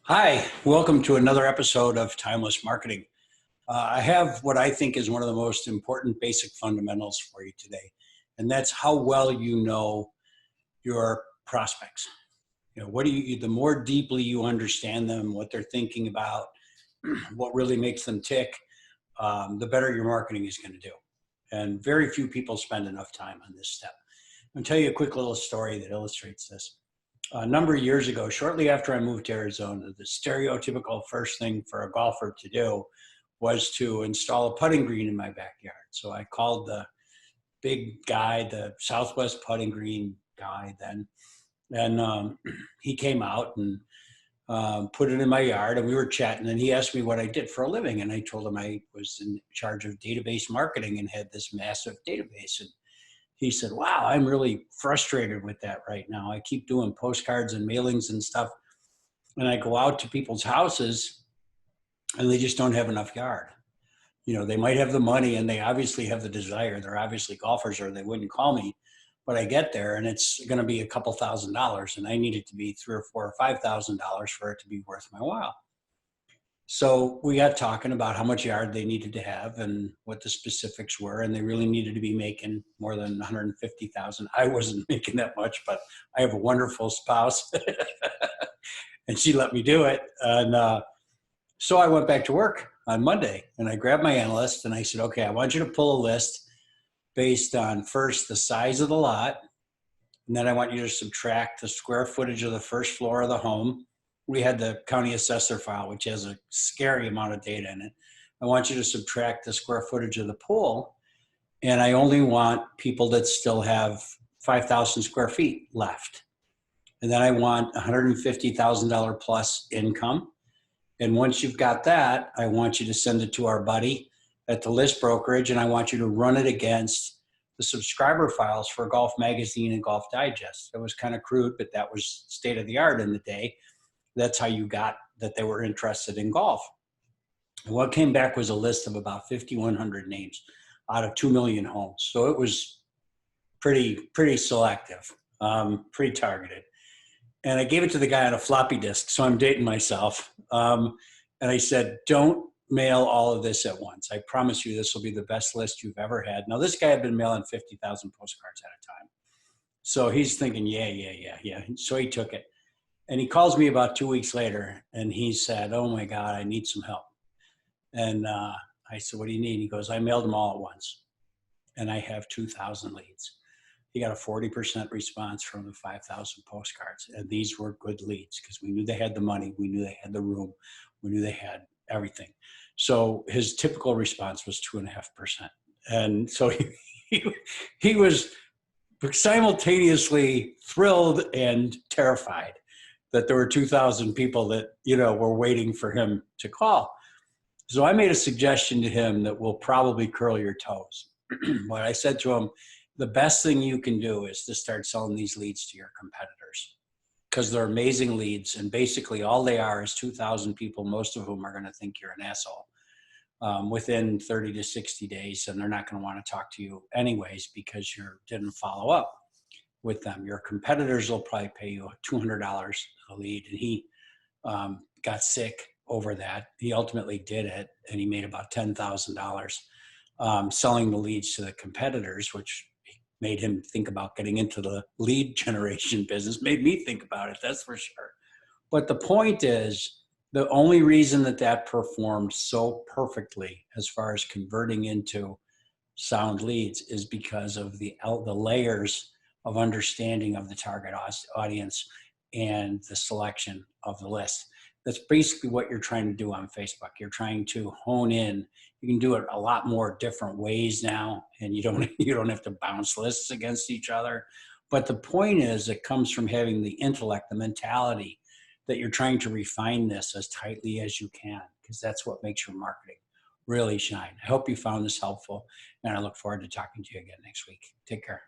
Hi, welcome to another episode of Timeless Marketing. I have what I think is one of the most important basic fundamentals for you today, and that's how well you know your prospects. What do you, the more deeply you understand them, what they're thinking about, what really makes them tick, the better your marketing is going to do. And very few people spend enough time on this step. I'll tell you a quick little story that illustrates this. A number of years ago, shortly after I moved to Arizona, the stereotypical first thing for a golfer to do was to install a putting green in my backyard. So I called the big guy, the Southwest putting green guy then, and he came out and put it in my yard, and we were chatting, and he asked me what I did for a living, and I told him I was in charge of database marketing and had this massive database. And he said, wow, I'm really frustrated with that right now. I keep doing postcards and mailings and stuff, and I go out to people's houses and they just don't have enough yard. They might have the money and they obviously have the desire. They're obviously golfers or they wouldn't call me. But I get there and it's going to be a couple $1,000s, and I need it to be $3,000 or $4,000 or $5,000 for it to be worth my while. So we got talking about how much yard they needed to have and what the specifics were, and they really needed to be making more than 150,000. I wasn't making that much, but I have a wonderful spouse, and she let me do it. And so I went back to work on Monday, and I grabbed my analyst and I said, "Okay, I want you to pull a list based on first the size of the lot, and then I want you to subtract the square footage of the first floor of the home." We had the county assessor file, which has a scary amount of data in it. I want you to subtract the square footage of the pool, and I only want people that still have 5,000 square feet left. And then I want $150,000 plus income. And once you've got that, I want you to send it to our buddy at the list brokerage, and I want you to run it against the subscriber files for Golf Magazine and Golf Digest. It was kind of crude, but that was state of the art in the day. That's how you got that they were interested in golf. And what came back was a list of about 5,100 names out of 2 million homes. So it was pretty selective, pretty targeted. And I gave it to the guy on a floppy disk, so I'm dating myself. And I said, don't mail all of this at once. I promise you this will be the best list you've ever had. Now, this guy had been mailing 50,000 postcards at a time. So he's thinking, yeah. So he took it. And he calls me about 2 weeks later, and he said, oh my God, I need some help. And I said, what do you need? He goes, I mailed them all at once, and I have 2,000 leads. He got a 40% response from the 5,000 postcards. And these were good leads because we knew they had the money. We knew they had the room. We knew they had everything. So his typical response was 2.5%. And so he was simultaneously thrilled and terrified that there were 2,000 people that, were waiting for him to call. So I made a suggestion to him that will probably curl your toes. What I said to him, the best thing you can do is to start selling these leads to your competitors because they're amazing leads. And basically all they are is 2,000 people, most of whom are going to think you're an asshole within 30 to 60 days. And they're not going to want to talk to you anyways because you didn't follow up with them. Your competitors will probably pay you $200 a lead. And he got sick over that. He ultimately did it, and he made about $10,000 selling the leads to the competitors, which made him think about getting into the lead generation business. Made me think about it, that's for sure. But the point is, the only reason that performed so perfectly as far as converting into sound leads is because of the layers of understanding of the target audience and the selection of the list. That's basically what you're trying to do on Facebook. You're trying to hone in. You can do it a lot more different ways now, and you don't have to bounce lists against each other. But the point is, it comes from having the intellect, the mentality that you're trying to refine this as tightly as you can, because that's what makes your marketing really shine. I hope you found this helpful, and I look forward to talking to you again next week. Take care.